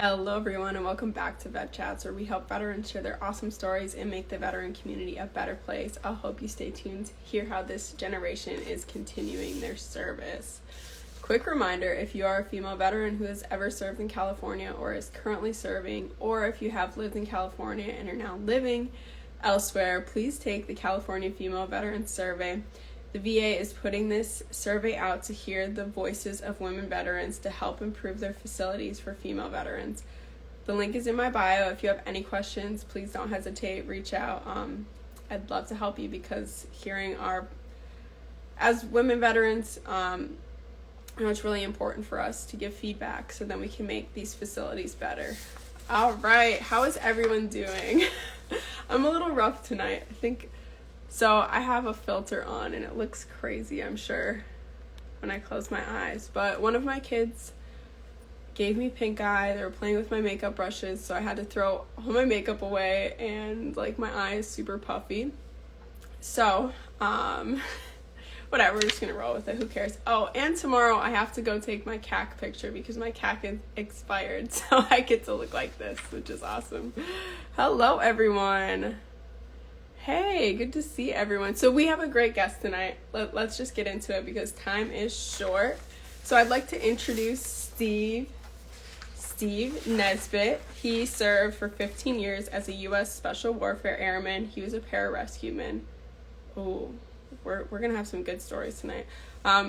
Hello everyone and welcome back to Vet Chats, where we help veterans share their awesome stories and make the veteran community a better place. I hope you stay tuned to hear how this generation is continuing their service. Quick reminder, if you are a female veteran who has ever served in California or is currently serving, or if you have lived in California and are now living elsewhere, please take the California Female Veterans Survey. The VA is putting this survey out to hear the voices of women veterans to help improve their facilities for female veterans. The link is in my bio. If you have any questions, please don't hesitate, reach out. I'd love to help you because as women veterans, it's really important for us to give feedback so then we can make these facilities better. All right, how is everyone doing? I'm a little rough tonight, I think. So I have a filter on and it looks crazy, I'm sure, when I close my eyes. But one of my kids gave me pink eye. They were playing with my makeup brushes, so I had to throw all my makeup away and my eye is super puffy. So, whatever, we're just gonna roll with it, who cares? Oh, and tomorrow I have to go take my CAC picture because my CAC is expired, so I get to look like this, which is awesome. Hello, everyone. Hey, good to see everyone. So we have a great guest tonight. Let's just get into it because time is short. So I'd like to introduce Steve Nisbet. He served for 15 years as a U.S. Special Warfare Airman. He was a Pararescueman. Oh, we're going to have some good stories tonight.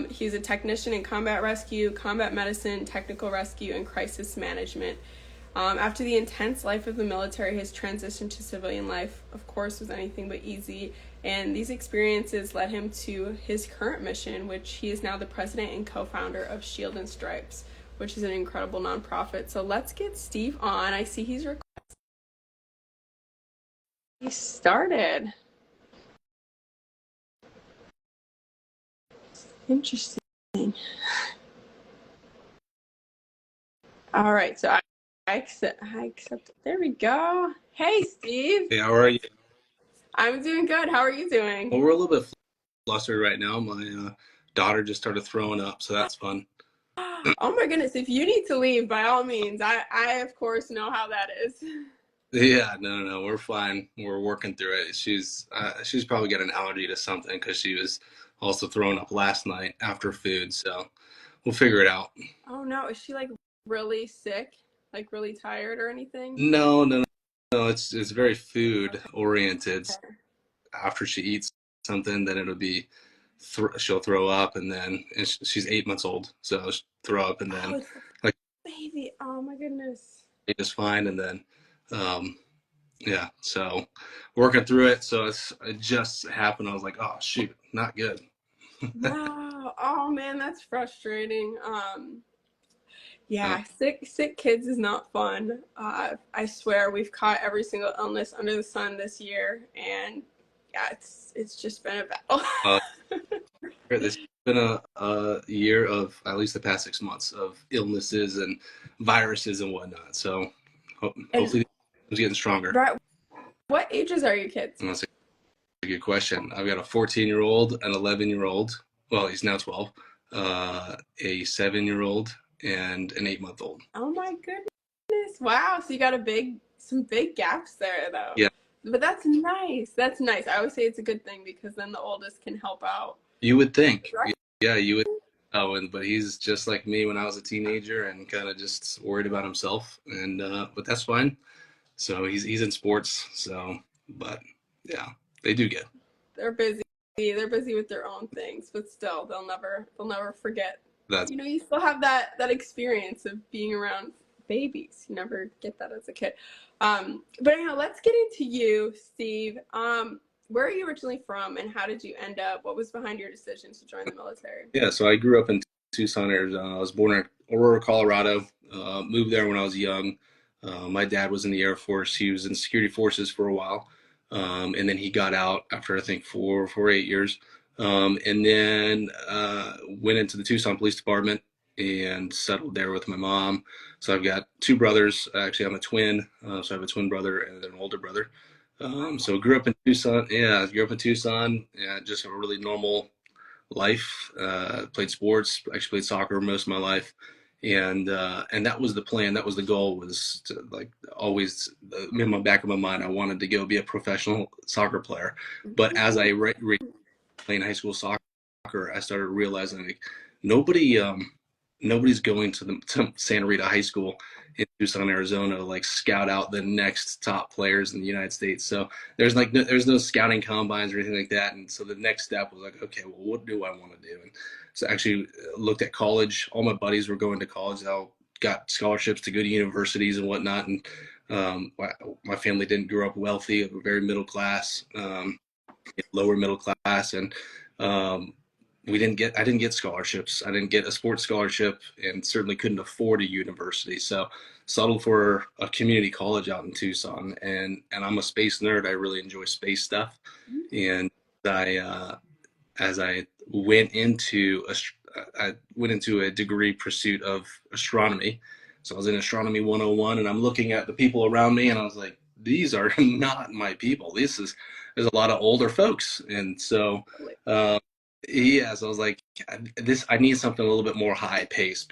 He's a technician in combat rescue, combat medicine, technical rescue, and crisis management. After the intense life of the military, his transition to civilian life, of course, was anything but easy, and these experiences led him to his current mission, which he is now the president and co-founder of Shield and Stripes, which is an incredible nonprofit. So let's get Steve on. I see he's requested. He started. Interesting. All right, so I accept. There we go. Hey, Steve. Hey, how are you? I'm doing good. How are you doing? Well, we're a little bit flustered right now. My daughter just started throwing up, so that's fun. Oh my goodness. If you need to leave, by all means. I of course know how that is. Yeah, no, we're fine. We're working through it. She's probably got an allergy to something because she was also throwing up last night after food, so we'll figure it out. Oh no, is she really sick? Really tired or anything? No. It's very food oriented. Okay. After she eats something, then it'll be she'll throw up, and then she's 8 months old, so she'll throw up, and then Oh, it's like baby. Oh my goodness. it is fine, and then yeah, so working through it. So it just happened. I was like, oh shoot, not good. Wow. Oh man, that's frustrating. Uh, Yeah, sick kids is not fun. I swear we've caught every single illness under the sun this year, and yeah, it's just been a battle. uh, this has been a year of at least the past 6 months of illnesses and viruses and whatnot. So hopefully it's getting stronger. Right, what ages are your kids? And that's a good question. I've got a 14-year-old, an 11-year-old. Well, he's now 12. A 7-year-old and an 8-month-old. Oh my goodness! Wow, so you got some big gaps there, though. Yeah. But that's nice. That's nice. I always say it's a good thing because then the oldest can help out. You would think. Right? Yeah, you would. Oh, but he's just like me when I was a teenager and kind of just worried about himself. And but that's fine. So he's in sports. So, but yeah, they do good. They're busy. They're busy with their own things, but still, they'll never forget. That's You still have that experience of being around babies. You never get that as a kid. But anyhow, let's get into you, Steve. Where are you originally from, and how did you end up? What was behind your decision to join the military? Yeah. So I grew up in Tucson, Arizona. I was born in Aurora, Colorado. Moved there when I was young. My dad was in the Air Force. He was in security forces for a while, and then he got out after I think 8 years. And then went into the Tucson Police Department and settled there with my mom. So I've got two brothers. Actually, I'm a twin, so I have a twin brother and an older brother. So grew up in Tucson. Yeah, grew up in Tucson. Yeah, just a really normal life. Played sports. Actually played soccer most of my life, And that was the plan. That was the goal, was to, like, always in my back of my mind, I wanted to go be a professional soccer player. But as I playing high school soccer, I started realizing, like, nobody nobody's going to Santa Rita High School in Tucson, Arizona to like scout out the next top players in the United States. So there's no scouting combines or anything like that. And so the next step was like, okay, well, what do I want to do? And so I actually looked at college. All my buddies were going to college. They all got scholarships to go to universities and whatnot. And my family didn't grow up wealthy, very middle class, lower middle class, and um, I didn't get scholarships. I didn't get a sports scholarship, and certainly couldn't afford a university. So settled for a community college out in Tucson. And I'm a space nerd. I really enjoy space stuff. And I as I went into a degree pursuit of astronomy. So I was in astronomy 101, and I'm looking at the people around me, and I was like, these are not my people. There's a lot of older folks. And so yeah, so I was like, I need something a little bit more high paced,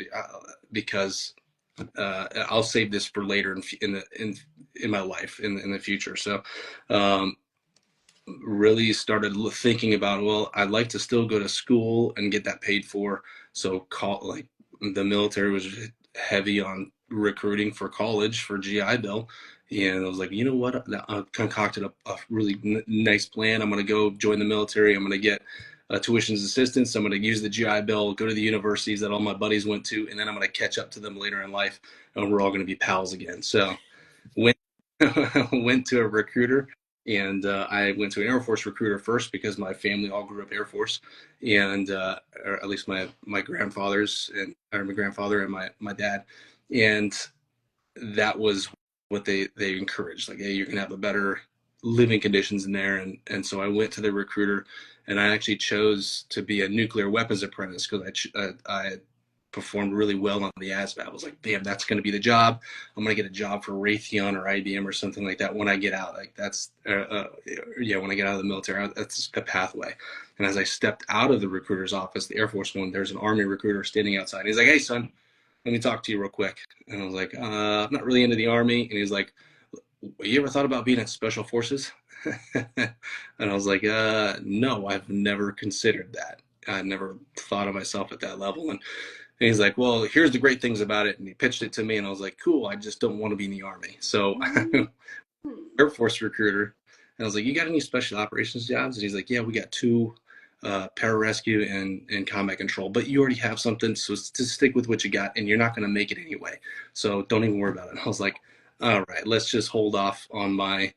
because I'll save this for later in my life, in the future. So um, really started thinking about, well, I'd like to still go to school and get that paid for. So like, the military was heavy on recruiting for college for GI Bill. And I was like, you know what? I concocted a really nice plan. I'm going to go join the military. I'm going to get tuition assistance. I'm going to use the GI Bill, go to the universities that all my buddies went to, and then I'm going to catch up to them later in life, and we're all going to be pals again. So went went to a recruiter, and I went to an Air Force recruiter first because my family all grew up Air Force, and or at least my grandfathers, or my grandfather and my dad, and that was what they encouraged. Like, hey, you're gonna have a better living conditions in there, and so I went to the recruiter, and I actually chose to be a nuclear weapons apprentice because I performed really well on the ASVAB. I was like, damn, that's going to be the job. I'm going to get a job for Raytheon or IBM or something like that when I get out. Like, that's yeah, when I get out of the military, that's the pathway. And as I stepped out of the recruiter's office, the Air Force one, there's an Army recruiter standing outside. He's like, hey, son, let me talk to you real quick. And I was like, I'm not really into the Army. And he's like, you ever thought about being in Special Forces? And I was like, no, I've never considered that. I never thought of myself at that level. And he's like, well, here's the great things about it. And he pitched it to me, and I was like, cool, I just don't want to be in the Army. So Air Force recruiter. And I was like, you got any special operations jobs? And he's like, yeah, we got two, pararescue and combat control, but you already have something, so just stick with what you got, and you're not going to make it anyway. So don't even worry about it. And I was like, all right, let's just hold off on my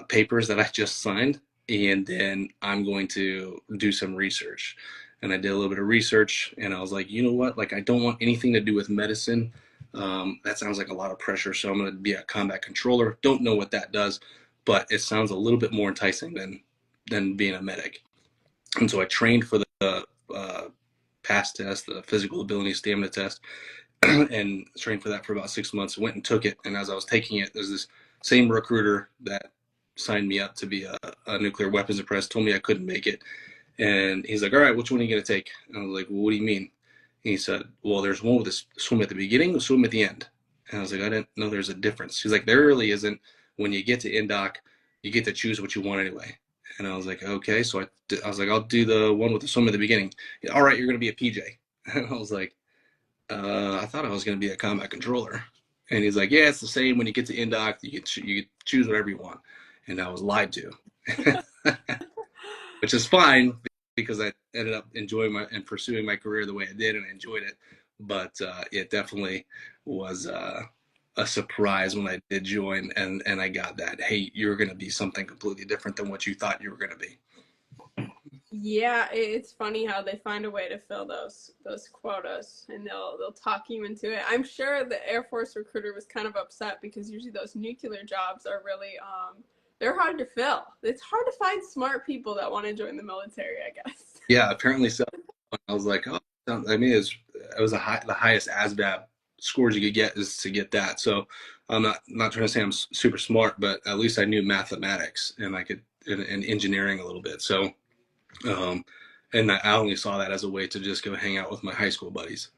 papers that I just signed, and then I'm going to do some research. And I did a little bit of research, and I was like, you know what? Like, I don't want anything to do with medicine. That sounds like a lot of pressure. So I'm going to be a combat controller. Don't know what that does, but it sounds a little bit more enticing than being a medic. And so I trained for the PASS test, the physical ability stamina test, and trained for that for about 6 months. Went and took it, and as I was taking it, there's this same recruiter that signed me up to be a nuclear weapons apprentice told me I couldn't make it, and he's like, all right, which one are you going to take? And I was like, well, what do you mean? And he said, well, there's one with a swim at the beginning, a swim at the end. And I was like, I didn't know there's a difference. He's like, there really isn't. When you get to indoc, you get to choose what you want anyway. And I was like, okay. So I was like, I'll do the one with the swim at the beginning. All right, you're going to be a PJ. And I was like, I thought I was going to be a combat controller. And he's like, yeah, it's the same. When you get to indoc, you choose whatever you want. And I was lied to, which is fine because I ended up enjoying and pursuing my career the way I did, and I enjoyed it. But it definitely was a surprise when I did join, and I got that, hey, you're going to be something completely different than what you thought you were going to be. Yeah, it's funny how they find a way to fill those quotas, and they'll talk you into it. I'm sure the Air Force recruiter was kind of upset because usually those nuclear jobs are really they're hard to fill. It's hard to find smart people that want to join the military, I guess. Yeah, apparently so. I was like, oh, I mean, it was the highest ASVAB scores you could get is to get that. So I'm not trying to say I'm super smart, but at least I knew mathematics, and I could, and engineering a little bit. So um, and I only saw that as a way to just go hang out with my high school buddies.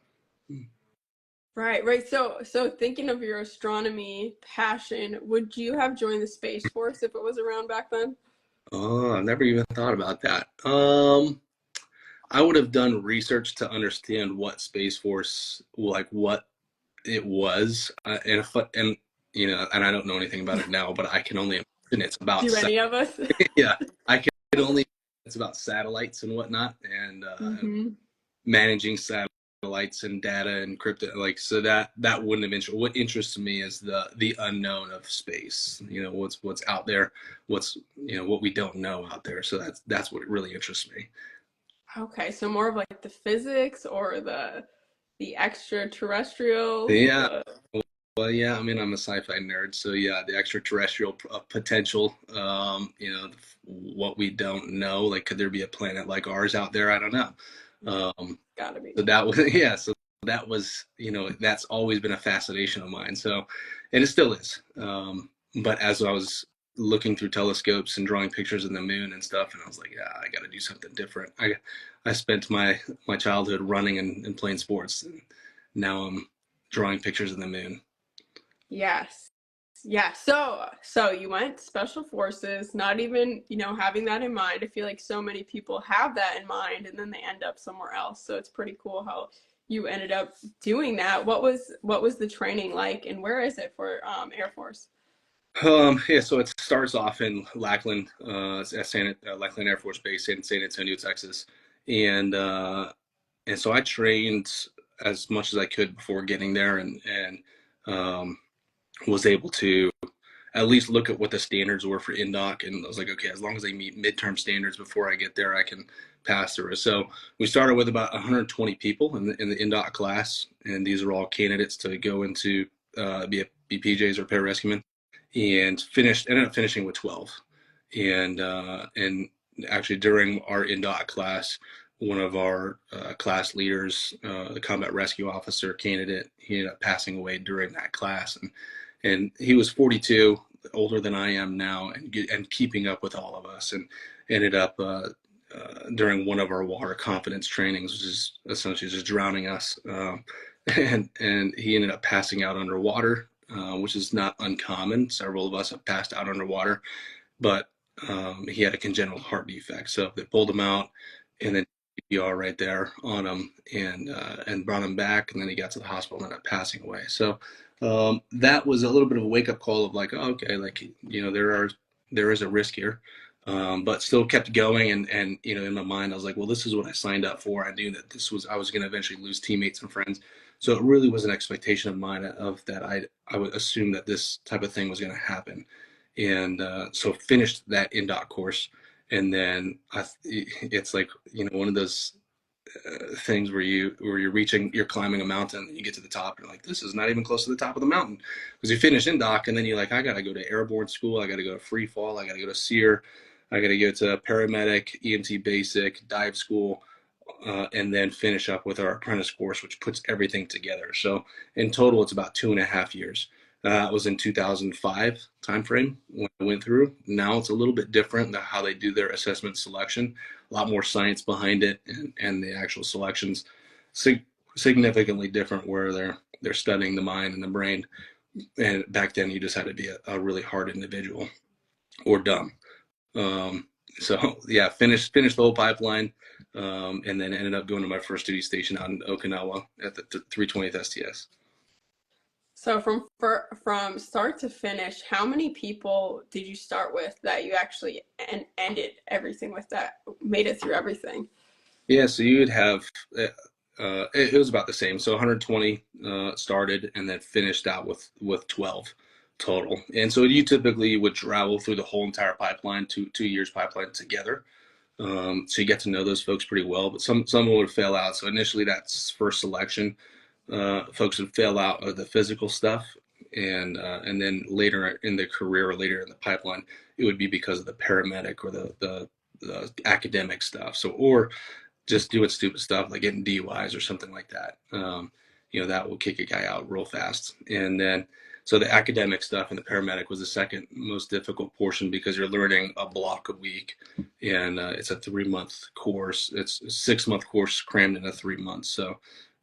Right, right. So thinking of your astronomy passion, would you have joined the Space Force if it was around back then? Oh, I've never even thought about that. I would have done research to understand what Space Force, like what it was, and and I don't know anything about it now, but I can only imagine it's about Do any of us? yeah, I can only it's about satellites and whatnot, and Hmm. managing satellites and data and crypto, like so that wouldn't have interested. What interests me is the unknown of space. What's out there, what's what we don't know out there. So that's what really interests me. Okay, so more of like the physics or the extraterrestrial, Yeah. the Well, yeah, I mean, I'm a sci-fi nerd, so yeah, the extraterrestrial potential, what we don't know, like, could there be a planet like ours out there? I don't know. Um, gotta be. so that was, yeah, so that was, that's always been a fascination of mine. So, and it still is. But as I was looking through telescopes and drawing pictures of the moon and stuff, and I was like, yeah, I got to do something different. I spent my childhood running and playing sports, and now I'm drawing pictures of the moon. Yes. Yeah. So you went special forces, not even, having that in mind. I feel like so many people have that in mind and then they end up somewhere else. So it's pretty cool how you ended up doing that. What was the training like and where is it for Air Force? Yeah, so it starts off in Lackland, Lackland Air Force Base in San Antonio, Texas, and so I trained as much as I could before getting there, and um, was able to at least look at what the standards were for indoc, and I was like, okay, as long as I meet midterm standards before I get there, I can pass through. So we started with about 120 people in the indoc class, and these are all candidates to go into be PJs or pararescuemen, and ended up finishing with 12. And actually during our indoc class, one of our class leaders, the combat rescue officer candidate, he ended up passing away during that class, and he was 42, older than I am now, and keeping up with all of us, and ended up during one of our water confidence trainings, which is essentially just drowning us, and he ended up passing out underwater, which is not uncommon. Several of us have passed out underwater, but he had a congenital heart defect, so they pulled him out, and then CPR right there on him, and brought him back, and then he got to the hospital and ended up passing away. So that was a little bit of a wake up call of like, oh, okay, like there is a risk here, but still kept going, and in my mind I was like, well, this is what I signed up for. I knew that I was going to eventually lose teammates and friends, so it really was an expectation of mine of that I would assume that this type of thing was going to happen, and so finished that indoc course, and then it's like one of those things you're climbing a mountain, and you get to the top and you're like, this is not even close to the top of the mountain, because you finish indoc and then you're like, I gotta go to airborne school, I gotta go to free fall, I gotta go to SEER, I gotta go to paramedic, EMT basic, dive school, and then finish up with our apprentice course, which puts everything together. So in total, it's about 2.5 years. It was in 2005 timeframe when I went through. Now it's a little bit different how they do their assessment selection. A lot more science behind it, and the actual selections significantly different, where they're studying the mind and the brain. And back then, you just had to be a really hard individual or dumb. Um, so yeah, finished the whole pipeline, and then ended up going to my first duty station out in Okinawa at the 320th STS. So from start to finish, how many people did you start with that you actually ended everything with that made it through everything? Yeah, so you would have it was about the same. So 120 started and then finished out with 12 total. And so you typically would travel through the whole entire pipeline, 2 years pipeline together. So you get to know those folks pretty well, but some would fail out. So initially, that's first selection. Folks would fail out of the physical stuff, and then later in the career or later in the pipeline, it would be because of the paramedic or the academic stuff. So or just doing stupid stuff like getting DUIs or something like that. That will kick a guy out real fast. And then, so the academic stuff and the paramedic was the second most difficult portion, because you're learning a block a week, and it's a 3-month course. It's a 6-month course crammed into 3 months. So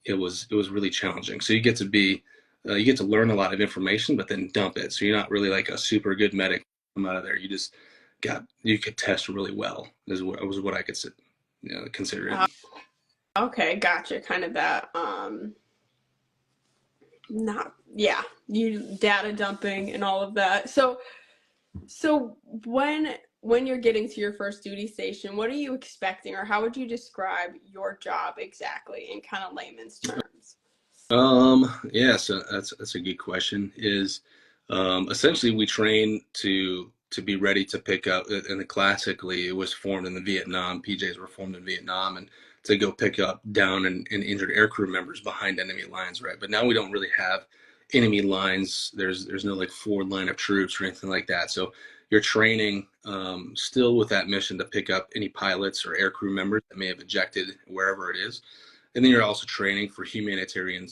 it was really challenging. So you get to learn a lot of information, but then dump it. So you're not really like a super good medic come out of there. You could test really well was what I could consider it. Okay, gotcha. Kind of that not yeah, you data dumping and all of that. So when you're getting to your first duty station, what are you expecting, or how would you describe your job exactly in kind of layman's terms? Yeah, so that's a good question. Is essentially we train to be ready to pick up, and classically it was formed in the Vietnam. PJs were formed in Vietnam, and to go pick up down and injured aircrew members behind enemy lines, right? But now we don't really have enemy lines. There's no like forward line of troops or anything like that. So you're training still with that mission to pick up any pilots or aircrew members that may have ejected wherever it is, and then you're also training for humanitarian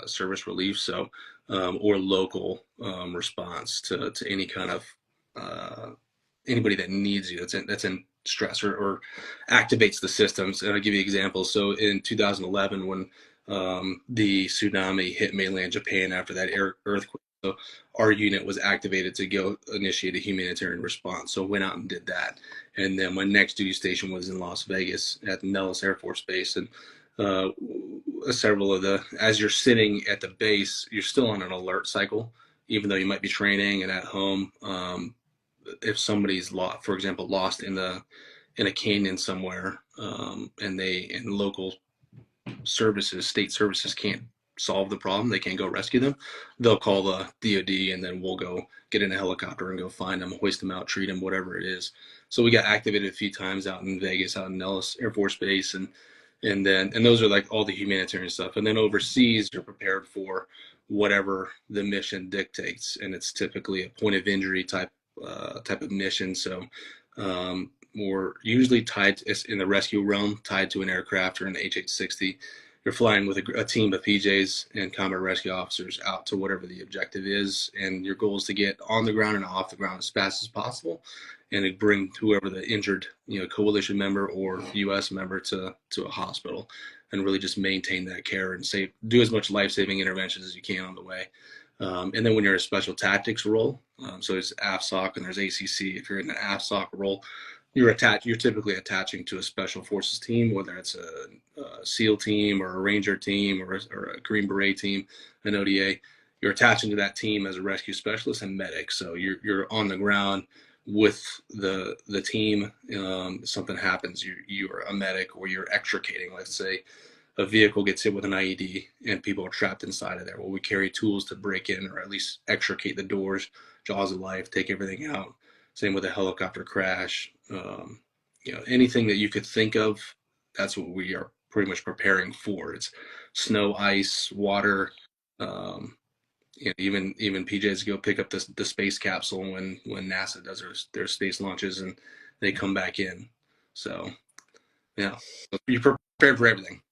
service relief, so or local response to any kind of anybody that needs you that's in stress or activates the systems. And I'll give you examples. So in 2011, when the tsunami hit mainland Japan after that earthquake, so our unit was activated to go initiate a humanitarian response. So went out and did that. And then my next duty station was in Las Vegas at Nellis Air Force Base. And uh, several of as you're sitting at the base, you're still on an alert cycle, even though you might be training and at home. If somebody's lost, for example, lost in a canyon somewhere, and local state services can't solve the problem, they can't go rescue them, they'll call the DoD, and then we'll go get in a helicopter and go find them, hoist them out, treat them, whatever it is. So we got activated a few times out in Vegas, out in Nellis Air Force Base, and those are like all the humanitarian stuff. And then overseas, you're prepared for whatever the mission dictates, and it's typically a point of injury type of mission. So we're usually tied in the rescue realm, tied to an aircraft or an HH-60. You're flying with a team of PJs and combat rescue officers out to whatever the objective is, and your goal is to get on the ground and off the ground as fast as possible, and to bring whoever the injured, coalition member or U.S. member to a hospital, and really just maintain that care and do as much life-saving interventions as you can on the way. And then when you're in a special tactics role, so there's AFSOC and there's ACC. If you're in an AFSOC role, you're typically attaching to a special forces team, whether it's a SEAL team or a Ranger team or a Green Beret team, an ODA. You're attaching to that team as a rescue specialist and medic. So you're on the ground with the team. Something happens, you're a medic, or you're extricating. Let's say a vehicle gets hit with an IED and people are trapped inside of there. Well, we carry tools to break in, or at least extricate the doors, jaws of life, take everything out. Same with a helicopter crash. Anything that you could think of, that's what we are pretty much preparing for. It's snow, ice, water. Even PJs go pick up the space capsule when NASA does their space launches, and they come back in. So yeah, you're prepared for everything.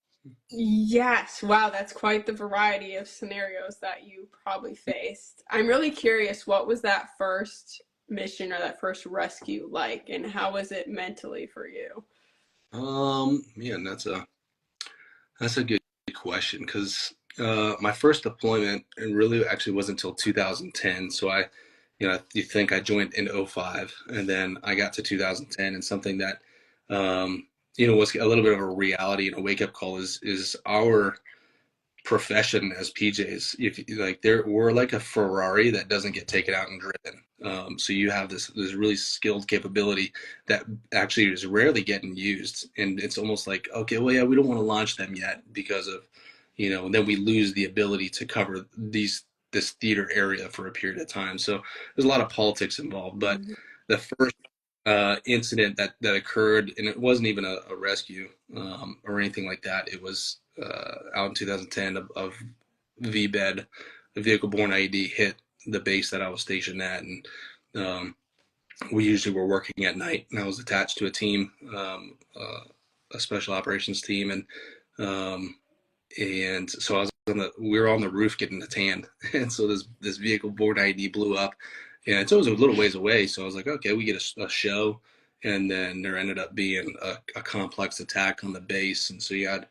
Yes, wow, that's quite the variety of scenarios that you probably faced. I'm really curious, what was that first mission or that first rescue like, and how was it mentally for you? Man, that's a good question, because my first deployment really actually wasn't until 2010. So you think I joined in '05, and then I got to 2010, and something that was a little bit of a reality and a wake up call is our profession as PJs. If like we're like a Ferrari that doesn't get taken out and driven. So you have this really skilled capability that actually is rarely getting used, and it's almost like, okay, well, yeah, we don't want to launch them yet because of, then we lose the ability to cover this theater area for a period of time. So there's a lot of politics involved. But Mhm. the first incident that occurred, and it wasn't even a rescue or anything like that. It was out in 2010 of VBED, the vehicle-borne IED, hit the base that I was stationed at, and we usually were working at night, and I was attached to a team, a special operations team, and so we were on the roof getting a tan, and so this vehicle-borne IED blew up, and so it was a little ways away. So I was like, okay, we get a show, and then there ended up being a complex attack on the base, and so you had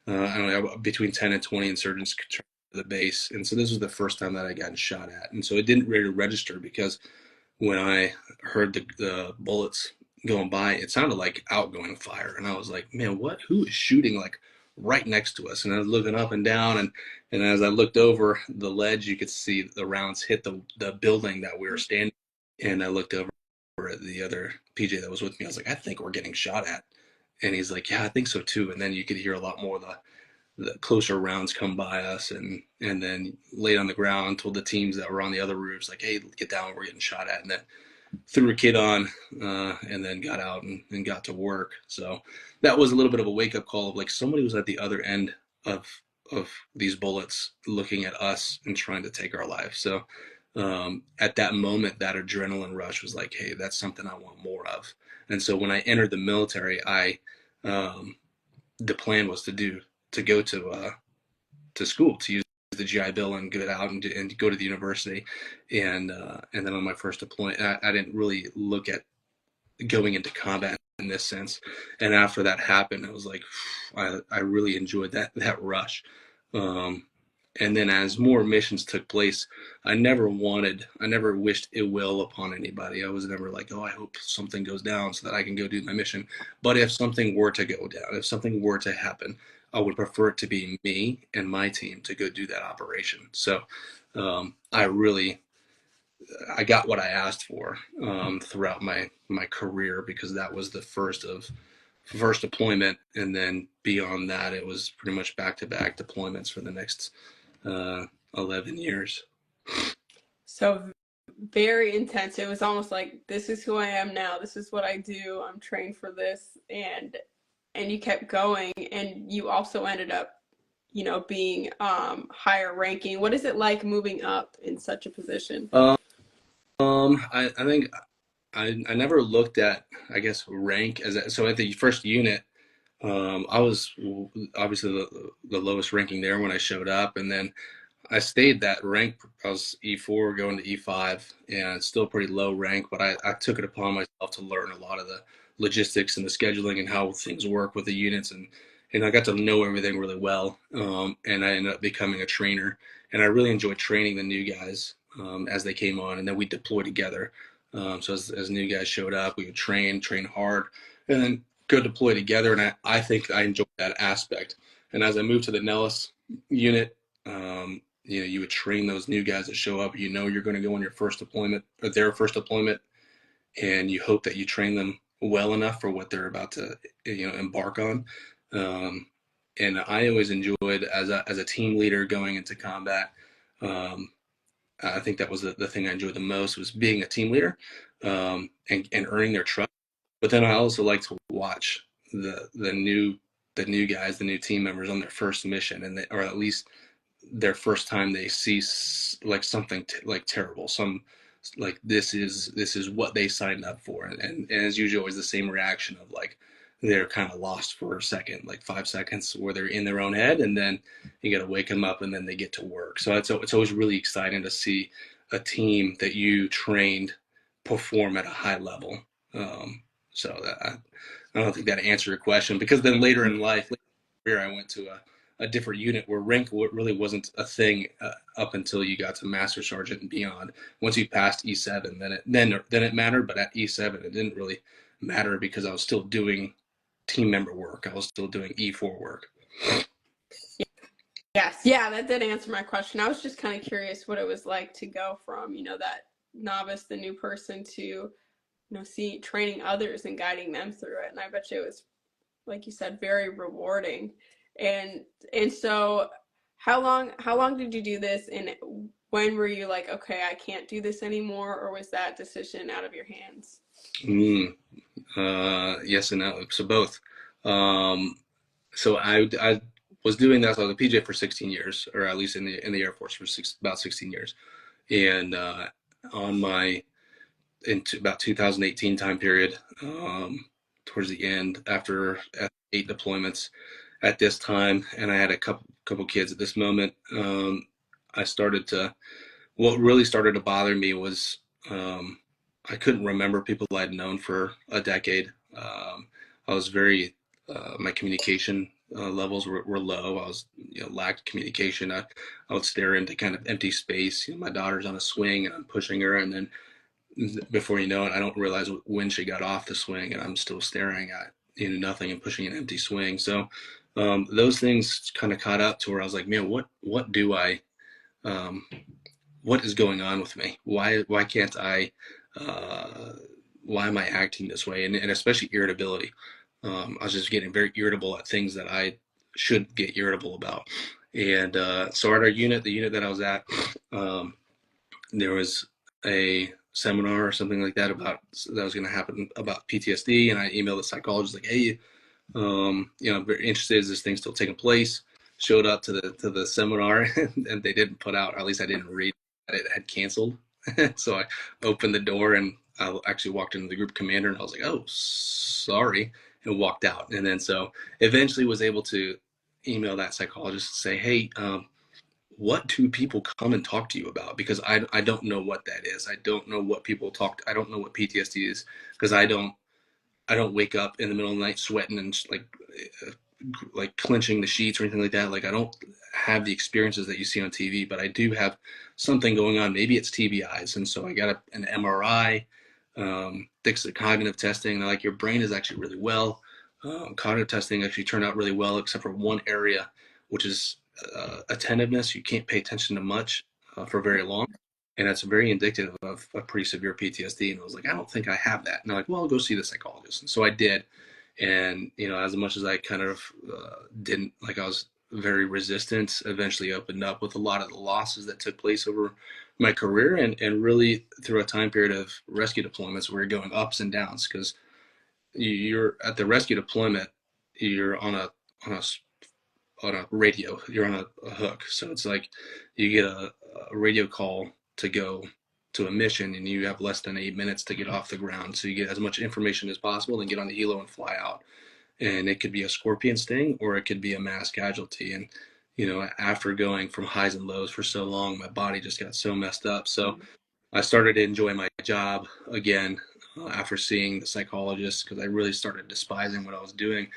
I don't know, between 10 and 20 insurgents to the base. And so this was the first time that I got shot at. And so it didn't really register because when I heard the bullets going by, it sounded like outgoing fire. And I was like, man, what? Who is shooting like right next to us? And I was looking up and down. And as I looked over the ledge, you could see the rounds hit the building that we were standing. And I looked over at the other PJ that was with me. I was like, I think we're getting shot at. And he's like, yeah, I think so too. And then you could hear a lot more of the closer rounds come by us, and then laid on the ground, told the teams that were on the other roofs, like, hey, get down, we're getting shot at. And then threw a kid on, and then got out and got to work. So that was a little bit of a wake up call of like somebody was at the other end of these bullets looking at us and trying to take our life. So at that moment, that adrenaline rush was like, hey, that's something I want more of. And so when I entered the military, the plan was to go to school, to use the GI Bill and get out and go to the university. And then on my first deployment, I didn't really look at going into combat in this sense. And after that happened, I was like, I really enjoyed that rush. Um, and then as more missions took place, I never wished ill will upon anybody. I was never like, oh, I hope something goes down so that I can go do my mission. But if something were to go down, if something were to happen, I would prefer it to be me and my team to go do that operation. So I got what I asked for throughout my career, because that was the first deployment, and then beyond that, it was pretty much back-to-back deployments for the next 11 years. So very intense. It was almost like, this is who I am now. This is what I do. I'm trained for this, and you kept going, and you also ended up, being higher ranking. What is it like moving up in such a position? I think I never looked at, I guess, rank so at the first unit. I was obviously the lowest ranking there when I showed up, and then I stayed that rank. I was E4 going to E5, and it's still pretty low rank, but I took it upon myself to learn a lot of the logistics and the scheduling and how things work with the units, and I got to know everything really well. And I ended up becoming a trainer, and I really enjoyed training the new guys as they came on, and then we deployed together. So as new guys showed up, we would train hard, and then go deploy together. And I think I enjoyed that aspect. And as I moved to the Nellis unit, you would train those new guys that show up. You're going to go on your first deployment, or their first deployment, and you hope that you train them well enough for what they're about to, embark on. And I always enjoyed as a team leader going into combat. I think that was the thing I enjoyed the most, was being a team leader, and earning their trust. But then I also like to watch the new guys, the new team members on their first mission, or at least their first time they see like something like terrible, some like this is what they signed up for, and as usual, always the same reaction of like they're kind of lost for a second, like 5 seconds, where they're in their own head, and then you got to wake them up, and then they get to work. So it's always really exciting to see a team that you trained perform at a high level. So I don't think that answered your question, because then later in life, I went to a different unit where rank really wasn't a thing up until you got to master sergeant and beyond. Once you passed E7, then it mattered. But at E7, it didn't really matter, because I was still doing team member work. I was still doing E4 work. Yes, yeah, that did answer my question. I was just kind of curious what it was like to go from, that novice, the new person, to, training others and guiding them through it. And I bet you it was, like you said, very rewarding. And so how long did you do this, and when were you like, okay, I can't do this anymore, or was that decision out of your hands? Yes and no. So both. So I was doing that. So I was a PJ for 16 years, or at least in the Air Force for about 16 years. And on my into about 2018 time period, towards the end, after 8 deployments at this time, and I had a couple kids at this moment, I started to. What really started to bother me was I couldn't remember people I'd known for a decade. I was very my communication levels were low. I was, lacked communication. I would stare into kind of empty space. My daughter's on a swing and I'm pushing her, and then before you know it, I don't realize when she got off the swing, and I'm still staring at nothing and pushing an empty swing. So those things kind of caught up to where I was like, man, what do I um, what is going on with me? Why can't I? Uh, why am I acting this way? And especially irritability. I was just getting very irritable at things that I should get irritable about. And so at our unit, the unit that I was at, um, there was a seminar or something like that about that was going to happen about PTSD, and I emailed the psychologist like, hey, I'm very interested. Is this thing still taking place? Showed up to the seminar, and they didn't put out, or at least I didn't read that it had canceled. So I opened the door, and I actually walked into the group commander, and I was like, oh, sorry, and walked out. And then so eventually was able to email that psychologist and say, hey, what do people come and talk to you about? Because I don't know what that is. I don't know what people talk. I don't know what PTSD is, because I don't wake up in the middle of the night sweating and uh, like clenching the sheets or anything like that. Like, I don't have the experiences that you see on TV, but I do have something going on. Maybe it's TBIs, and so I got an MRI, fixed the cognitive testing. And they're like, your brain is actually really well. Cognitive testing actually turned out really well, except for one area, which is attentiveness. You can't pay attention to much for very long. And that's very indicative of a pretty severe PTSD. And I was like, I don't think I have that. And they're like, well, I'll go see the psychologist. And so I did. And, as much as I kind of didn't, like, I was very resistant, eventually opened up with a lot of the losses that took place over my career, and really through a time period of rescue deployments where you're going ups and downs, because you're at the rescue deployment, you're on a on a radio, you're on a hook. So it's like you get a radio call to go to a mission, and you have less than 8 minutes to get off the ground. So you get as much information as possible, then get on the helo and fly out. And it could be a scorpion sting, or it could be a mass casualty. And, after going from highs and lows for so long, my body just got so messed up. So I started to enjoy my job again after seeing the psychologist, because I really started despising what I was doing,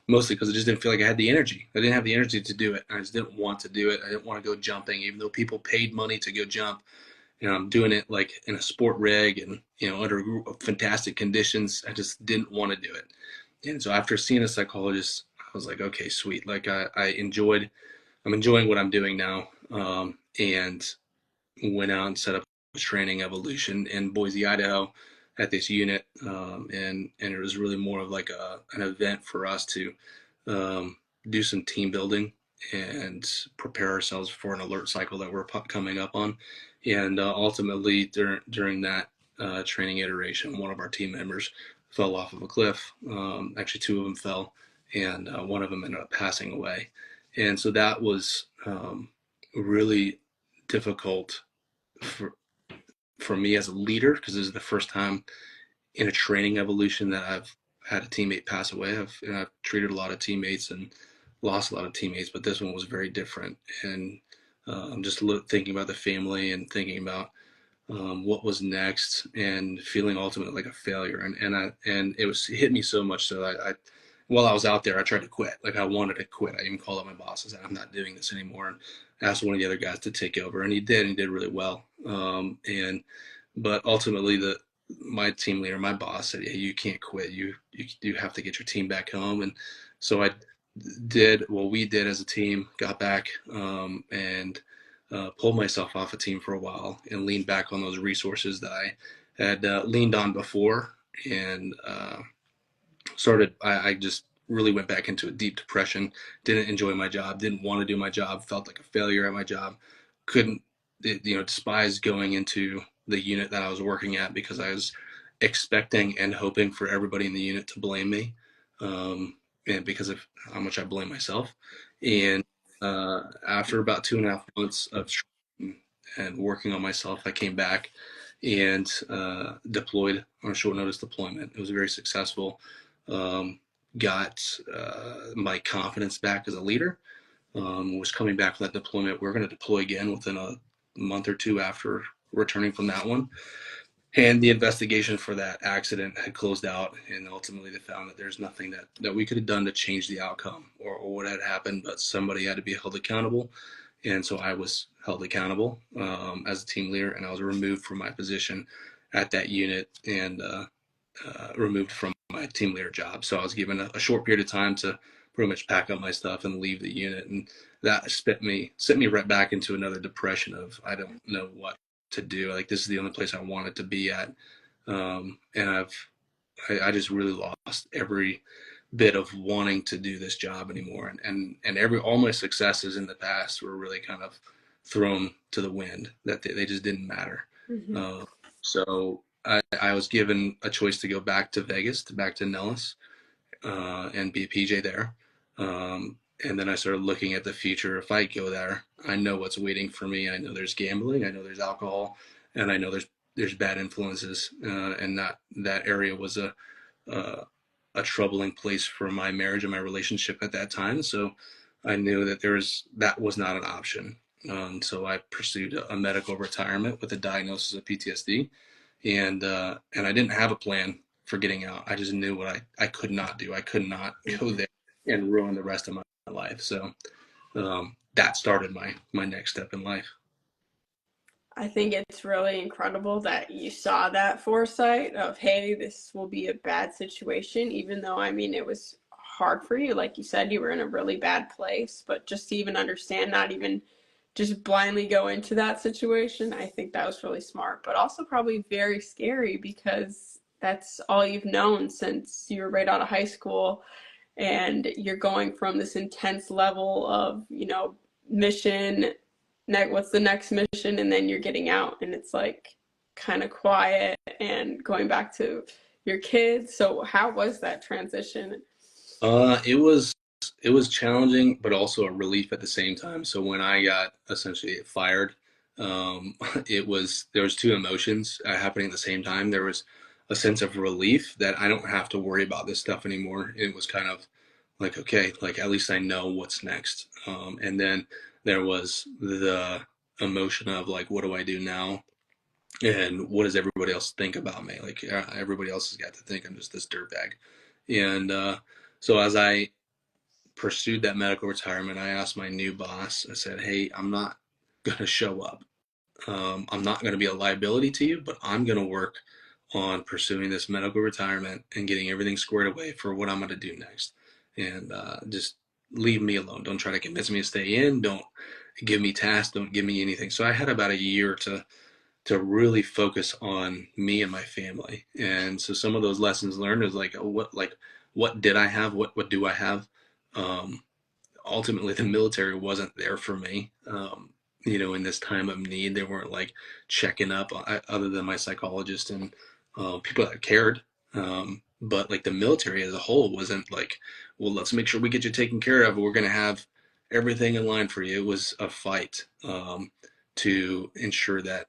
mostly because I just didn't feel like I had the energy. I didn't have the energy to do it. I just didn't want to do it. I didn't want to go jumping, even though people paid money to go jump. I'm doing it like in a sport rig and, under fantastic conditions. I just didn't want to do it. And so after seeing a psychologist, I was like, okay, sweet. Like I'm enjoying what I'm doing now. And went out and set up training evolution in Boise, Idaho, at this unit, and it was really more of like an event for us to do some team building and prepare ourselves for an alert cycle that we're coming up on. And ultimately, during that training iteration, one of our team members fell off of a cliff. Actually, two of them fell, and one of them ended up passing away. And so that was really difficult for me as a leader, because this is the first time in a training evolution that I've had a teammate pass away. I've treated a lot of teammates and lost a lot of teammates, but this one was very different. And I'm just thinking about the family and thinking about what was next, and feeling ultimately like a failure. And it hit me so much so I while I was out there, I tried to quit. Like, I wanted to quit. I even called up my boss and said, I'm not doing this anymore, and asked one of the other guys to take over, and he did really well. But ultimately, my team leader, my boss, said, hey, you can't quit. You have to get your team back home. And so we did as a team, got back, and pulled myself off a team for a while, and leaned back on those resources that I had leaned on before. And I just really went back into a deep depression, didn't enjoy my job, didn't want to do my job, felt like a failure at my job, couldn't, despised going into the unit that I was working at, because I was expecting and hoping for everybody in the unit to blame me, and because of how much I blame myself. And after about 2.5 months of training and working on myself, I came back and deployed on a short notice deployment. It was very successful. Got my confidence back as a leader. Was coming back from that deployment. We're going to deploy again within a month or two after returning from that one. And the investigation for that accident had closed out, and ultimately they found that there's nothing that we could have done to change the outcome or what had happened, but somebody had to be held accountable. And so I was held accountable as a team leader, and I was removed from my position at that unit and removed from my team leader job. So I was given a short period of time to pretty much pack up my stuff and leave the unit, and that sent me right back into another depression of I don't know what to do. Like this is the only place I wanted to be at, and I just really lost every bit of wanting to do this job anymore, and every all my successes in the past were really kind of thrown to the wind. That they just didn't matter. Mm-hmm. So I was given a choice to go back to Vegas, back to Nellis, and be a PJ there. And then I started looking at the future. If I go there, I know what's waiting for me. I know there's gambling. I know there's alcohol, and I know there's bad influences. And that area was uh, a troubling place for my marriage and my relationship at that time. So I knew that that was not an option. So I pursued a medical retirement with a diagnosis of PTSD, and I didn't have a plan for getting out. I just knew what I could not do. I could not go there and ruin the rest of my life. So that started my next step in life. I think it's really incredible that you saw that foresight of, hey, this will be a bad situation, even though, I mean, it was hard for you. Like you said, you were in a really bad place, but just to even understand, not even just blindly go into that situation, I think that was really smart, but also probably very scary because that's all you've known since you were right out of high school, and you're going from this intense level of, mission, what's the next mission, and then you're getting out and it's like kind of quiet and going back to your kids. So how was that transition? It was challenging, but also a relief at the same time. So when I got essentially fired, there was two emotions happening at the same time. There was a sense of relief that I don't have to worry about this stuff anymore. It was kind of like, okay, like at least I know what's next. And then there was the emotion of like, what do I do now? And what does everybody else think about me? Like everybody else has got to think I'm just this dirtbag. And so as I pursued that medical retirement, I asked my new boss, I said, hey, I'm not going to show up. I'm not going to be a liability to you, but I'm going to work on pursuing this medical retirement and getting everything squared away for what I'm going to do next. And just leave me alone. Don't try to convince me to stay in. Don't give me tasks. Don't give me anything. So I had about a year to really focus on me and my family. And so some of those lessons learned is like, what did I have? What do I have? Um, Ultimately the military wasn't there for me. In this time of need, they weren't like checking up other than my psychologist and people that cared. But like the military as a whole wasn't like, well, let's make sure we get you taken care of. We're going to have everything in line for you. It was a fight to ensure that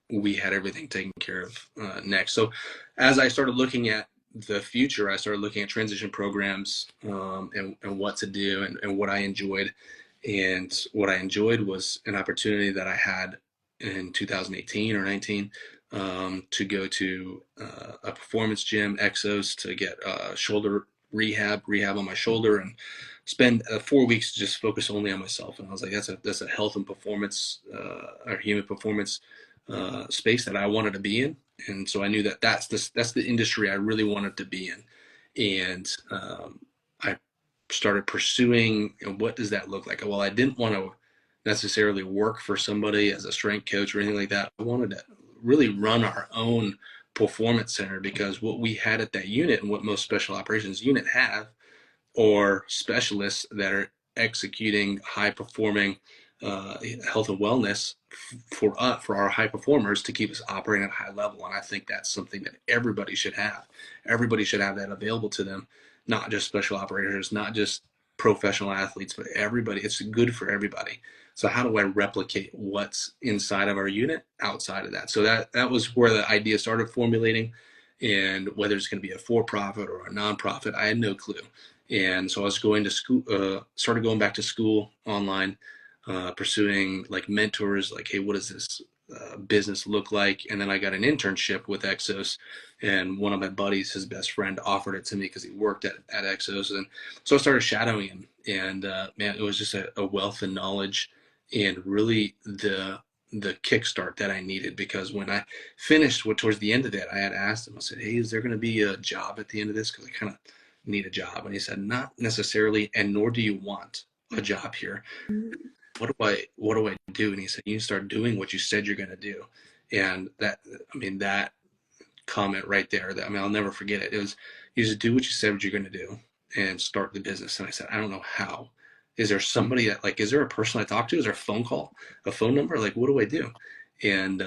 we had everything taken care of next. So as I started looking at the future, I started looking at transition programs and what to do and what I enjoyed. And what I enjoyed was an opportunity that I had in 2018 or 19 to go to a performance gym, Exos, to get shoulder rehab on my shoulder and spend 4 weeks to just focus only on myself. And I was like, that's a health and performance or human performance space that I wanted to be in, and so I knew that that's the industry I really wanted to be in, and I started pursuing, what does that look like? Well, I didn't want to necessarily work for somebody as a strength coach or anything like that. I wanted to really run our own performance center, because what we had at that unit and what most special operations unit have or specialists that are executing high performing health and wellness for our high performers to keep us operating at a high level. And I think that's something that everybody should have. Everybody should have that available to them, not just special operators, not just professional athletes, but everybody. It's good for everybody. So how do I replicate what's inside of our unit outside of that? So that was where the idea started formulating, and whether it's going to be a for-profit or a non-profit, I had no clue. And so I was going to school, started going back to school online, pursuing like mentors, like, hey, what does this business look like. And then I got an internship with Exos, and one of my buddies, his best friend, offered it to me because he worked at Exos. And so I started shadowing him. And man, it was just a wealth of knowledge, and really the kickstart that I needed. Because when I finished, towards the end of it, I had asked him, I said, hey, is there going to be a job at the end of this? Because I kind of need a job. And he said, not necessarily, and nor do you want a job here. What do I do? And he said, you start doing what you said you're going to do. And that comment right there, I'll never forget it. It was, you just do what you said what you're going to do and start the business. And I said, I don't know how. Is there somebody that, like, is there a person I talk to? Is there a phone call, a phone number? Like, what do I do? And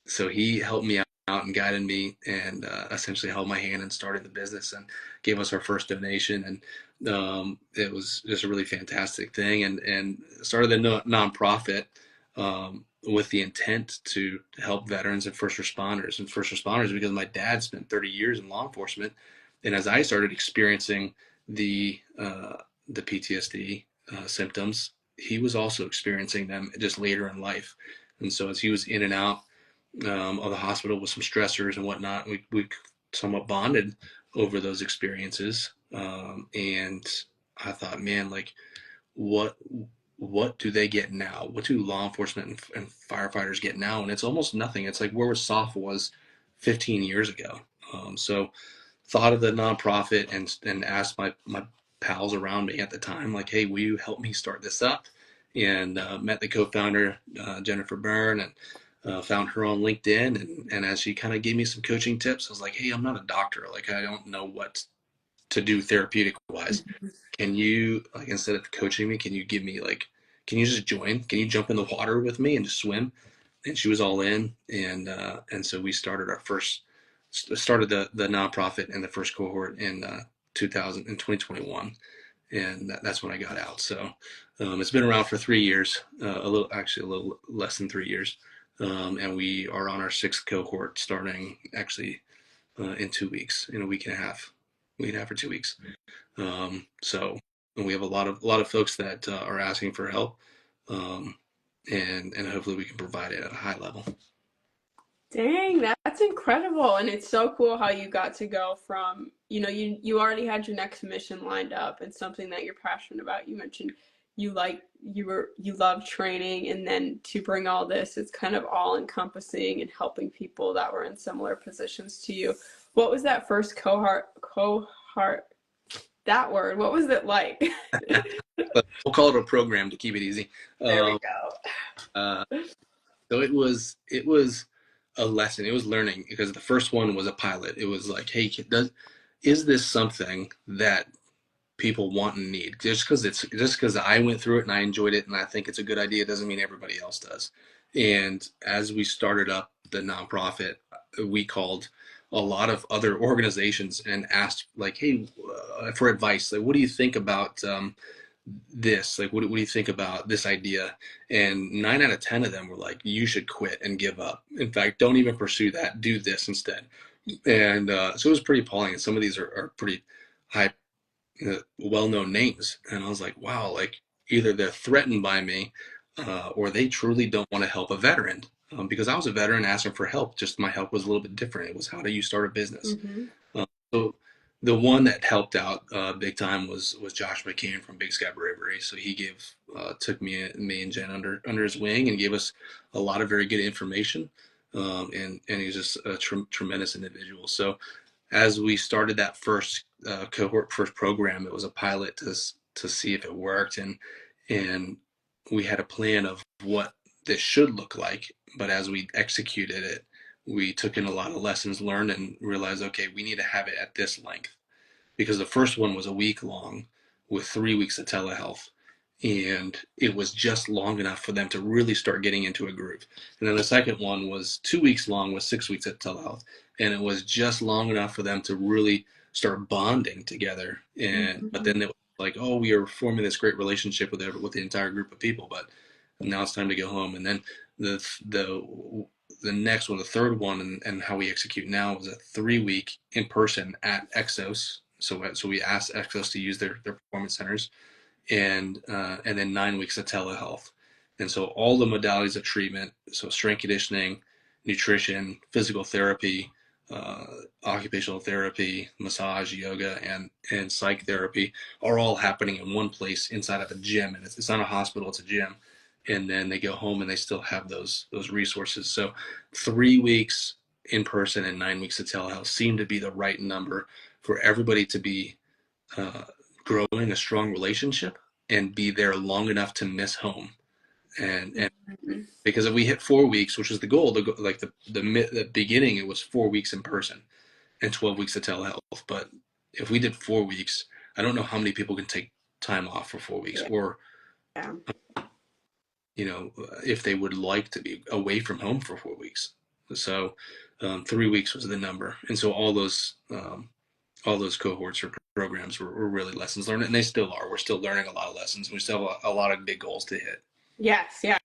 so he helped me out and guided me, and essentially held my hand and started the business and gave us our first donation. And it was just a really fantastic thing, and started the nonprofit with the intent to help veterans and first responders. Because my dad spent 30 years in law enforcement, and as I started experiencing the PTSD symptoms, he was also experiencing them just later in life. And so as he was in and out of the hospital with some stressors and whatnot, we somewhat bonded over those experiences. And I thought, man, like, what do they get now? What do law enforcement and firefighters get now? And it's almost nothing. It's like where SOF was 15 years ago. So thought of the nonprofit, and asked my pals around me at the time, like, hey, will you help me start this up? And met the co-founder, Jennifer Byrne, and found her on LinkedIn. And as she kind of gave me some coaching tips, I was like, hey, I'm not a doctor. Like, I don't know what to do therapeutic wise. Can you, like, instead of coaching me, can you give me, like, can you just join? Can you jump in the water with me and just swim? And she was all in. And so we started the nonprofit and the first cohort in 2021, and that's when I got out. So it's been around for 3 years, a little less than 3 years, and we are on our sixth cohort, starting actually in 2 weeks, in a week and a half or 2 weeks. So we have a lot of folks that are asking for help, and hopefully we can provide it at a high level. Dang, that's incredible. And it's so cool how you got to go from, you already had your next mission lined up and something that you're passionate about. You mentioned you love training, and then to bring all this, it's kind of all encompassing and helping people that were in similar positions to you. What was that first cohort, that word, what was it like? But we'll call it a program to keep it easy. There we go. So it was a lesson. It was learning, because the first one was a pilot. It was like, hey, is this something that people want and need? Just because I went through it and I enjoyed it and I think it's a good idea doesn't mean everybody else does. And as we started up the nonprofit, we called a lot of other organizations and asked, like, hey, for advice. Like, what do you think about this? Like, what do you think about this idea? And 9 out of 10 of them were like, you should quit and give up. In fact, don't even pursue that. Do this instead. And so it was pretty appalling. And some of these are pretty high, well-known names. And I was like, wow, like, either they're threatened by me, or they truly don't want to help a veteran. Because I was a veteran asking for help. Just my help was a little bit different. It was, how do you start a business? Mm-hmm. So the one that helped out big time was Josh McCann from Big Sky Bravery. So he took me and Jen under his wing and gave us a lot of very good information. And he's just a tremendous individual. So as we started that first cohort, first program, it was a pilot to see if it worked, and we had a plan of what this should look like. But as we executed it, we took in a lot of lessons learned and realized, okay, we need to have it at this length, because the first one was a week long with 3 weeks of telehealth, and it was just long enough for them to really start getting into a groove. And then the second one was 2 weeks long with 6 weeks of telehealth, and it was just long enough for them to really start bonding together. And but then it was like, oh, we are forming this great relationship with the entire group of people, but now it's time to go home. And then the next one, the third one, and how we execute now, is a 3-week in person at Exos. So we asked Exos to use their performance centers, and then 9 weeks of telehealth. And so all the modalities of treatment, so strength conditioning, nutrition, physical therapy, uh, occupational therapy, massage, yoga, and psych therapy are all happening in one place inside of a gym. And it's not a hospital; it's a gym. And then they go home and they still have those resources. So 3 weeks in person and 9 weeks of telehealth seem to be the right number for everybody to be uh, growing a strong relationship and be there long enough to miss home. And Mhm. because if we hit 4 weeks, which is the goal, like the beginning, it was 4 weeks in person and 12 weeks of telehealth. But if we did 4 weeks, I don't know how many people can take time off for 4 weeks, Yeah. or if they would like to be away from home for 4 weeks. So 3 weeks was the number, and so all those cohorts or programs were really lessons learned, and they still are. We're still learning a lot of lessons. We still have a lot of big goals to hit. Yes, yeah.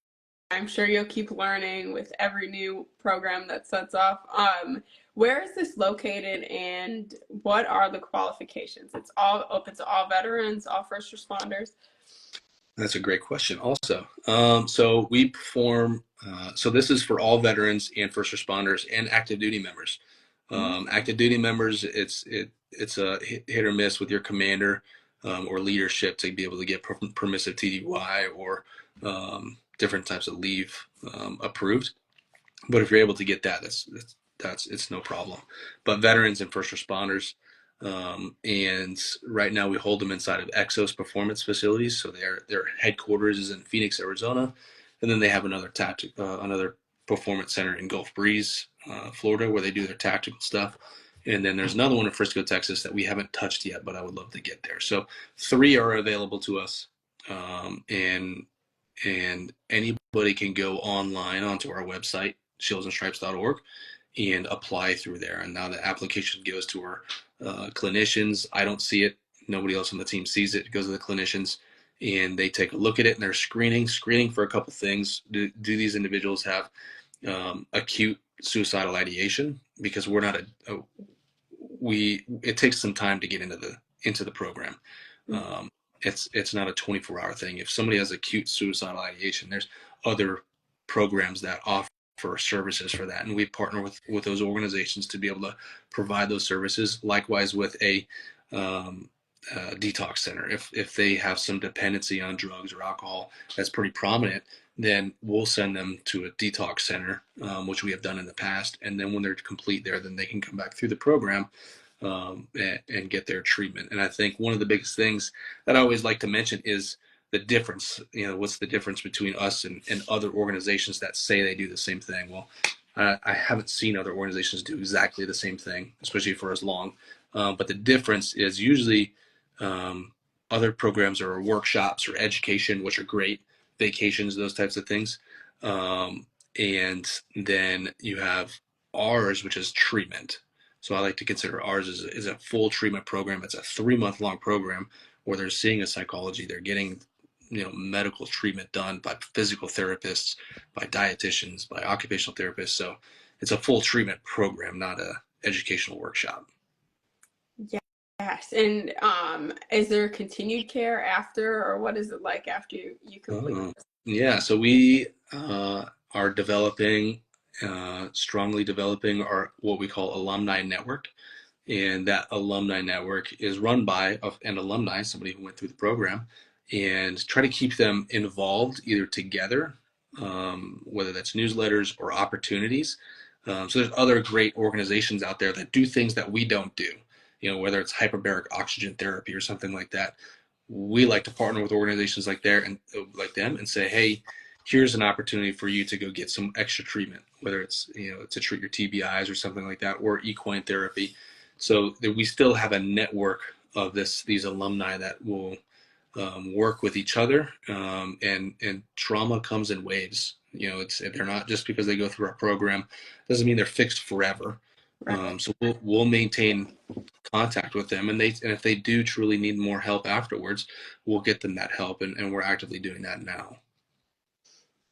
I'm sure you'll keep learning with every new program that sets off. Where is this located and what are the qualifications? It's all open to all veterans, all first responders. That's a great question. Also, so we perform. So this is for all veterans and first responders and active duty members. Active duty members, it's a hit or miss with your commander or leadership to be able to get permissive TDY or different types of leave approved. But if you're able to get that, that's it's no problem. But veterans and first responders, and right now we hold them inside of Exos Performance facilities. So their headquarters is in Phoenix, Arizona, and then they have another performance center in Gulf Breeze, Florida, where they do their tactical stuff. And then there's another one in Frisco, Texas, that we haven't touched yet, but I would love to get there. So 3 are available to us, and anybody can go online onto our website, shieldsandstripes.org, and apply through there. And now the application goes to our clinicians. I don't see it. Nobody else on the team sees it. It goes to the clinicians, and they take a look at it, and they're screening for a couple things. Do these individuals have acute suicidal ideation? Because we're not it takes some time to get into the program. Um, it's not a 24-hour thing. If somebody has acute suicidal ideation, there's other programs that offer services for that, and we partner with those organizations to be able to provide those services. Likewise with a detox center, if they have some dependency on drugs or alcohol that's pretty prominent, then we'll send them to a detox center, which we have done in the past, and then when they're complete there, then they can come back through the program and get their treatment. And I think one of the biggest things that I always like to mention is the difference. What's the difference between us and other organizations that say they do the same thing? Well, I haven't seen other organizations do exactly the same thing, especially for as long. But the difference is usually other programs are workshops or education, which are great, vacations, those types of things. And then you have ours, which is treatment. So I like to consider ours is a full treatment program. It's a 3-month long program where they're seeing a psychology. They're getting medical treatment done by physical therapists, by dietitians, by occupational therapists. So it's a full treatment program, not a educational workshop. Yes. And is there continued care after, or what is it like after you complete this? Yeah, so we are strongly developing our what we call alumni network, and that alumni network is run by an alumni, somebody who went through the program, and try to keep them involved either together, whether that's newsletters or opportunities. So there's other great organizations out there that do things that we don't do, whether it's hyperbaric oxygen therapy or something like that. We like to partner with organizations like them and say, hey, here's an opportunity for you to go get some extra treatment, whether it's to treat your TBIs or something like that, or equine therapy. So that we still have a network of these alumni that will work with each other, and trauma comes in waves. They're not just because they go through our program doesn't mean they're fixed forever. Right. So we'll maintain contact with them, and if they do truly need more help afterwards, we'll get them that help, and we're actively doing that now.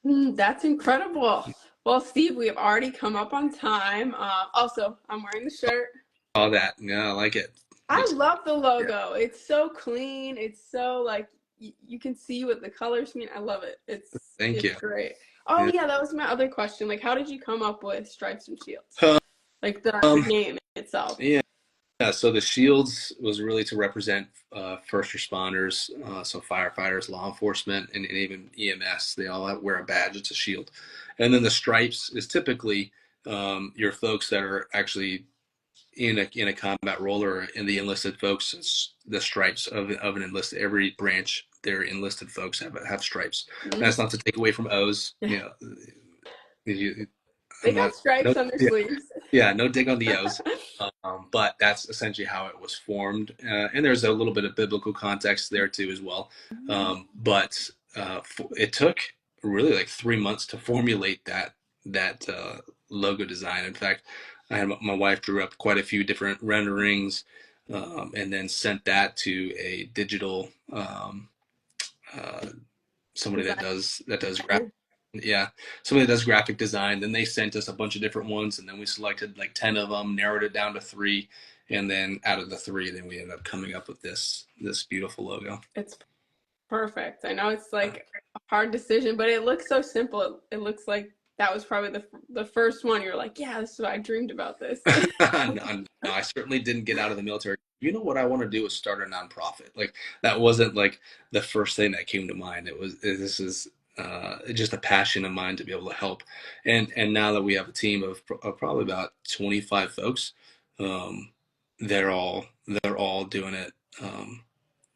That's incredible. Well, Steve, we have already come up on time. Also, I'm wearing the shirt. All that, yeah, I like it. I Looks love the good. logo. It's so clean. It's so like you can see what the colors mean. I love it. Thank you. It's great. Oh Yeah. yeah, that was my other question. Like, how did you come up with Stripes and Shields? Um, Like the name itself. yeah. Yeah, so the shields was really to represent first responders, so firefighters, law enforcement, and even EMS. They all wear a badge. It's a shield. And then the stripes is typically your folks that are actually in a combat role, or in the enlisted folks. It's the stripes of an enlisted. Every branch, their enlisted folks have stripes. Mm-hmm. That's not to take away from O's. You know, They I'm got not. stripes on their sleeves. Yeah, no dig on the O's. But that's essentially how it was formed. And there's a little bit of biblical context there too as well. But it took really like 3 months to formulate that logo design. In fact, I had my wife drew up quite a few different renderings, and then sent that to a digital uh, somebody that does graphic. Yeah, somebody that does graphic design. Then they sent us a bunch of different ones, and then we selected like 10 of them, narrowed it down to 3, and then out of the 3, then we ended up coming up with this beautiful logo. It's perfect. I know it's like a hard decision, but it looks so simple. It looks like that was probably the first one. You're like, yeah, this is what I dreamed about this. No, I certainly didn't get out of the military. You know what I want to do is start a nonprofit. Like that wasn't like the first thing that came to mind. This is just a passion of mine to be able to help. And now that we have a team of probably about 25 folks, um, they're all doing it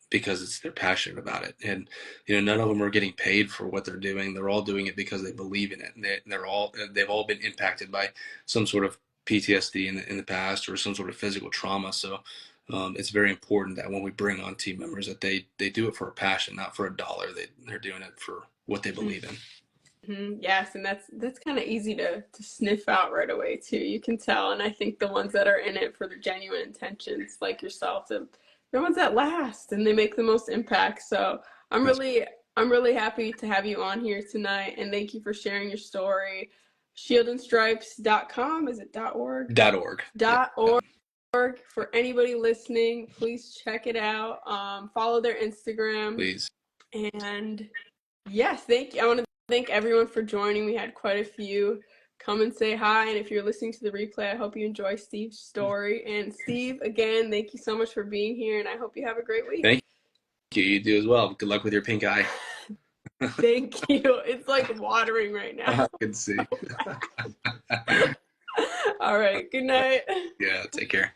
because they're passionate about it. And none of them are getting paid for what they're doing. They're all doing it because they believe in it. And they've all been impacted by some sort of PTSD in the past, or some sort of physical trauma. So it's very important that when we bring on team members, that they do it for a passion, not for a dollar. They're doing it for what they believe in. Mm-hmm. Yes, and that's kind of easy to sniff out right away too. You can tell, and I think the ones that are in it for their genuine intentions, like yourself, the ones that last and they make the most impact. So I'm really happy to have you on here tonight, and thank you for sharing your story. Shieldandstripes.com, is it .org? .org. .org. For anybody listening, please check it out. Follow their Instagram. Please. And yes, thank you. I want to thank everyone for joining. We had quite a few come and say hi. And if you're listening to the replay, I hope you enjoy Steve's story. And Steve, again, thank you so much for being here, and I hope you have a great week. Thank you. You do as well. Good luck with your pink eye. Thank you. It's like watering right now. I can see. All right. Good night. Yeah, take care.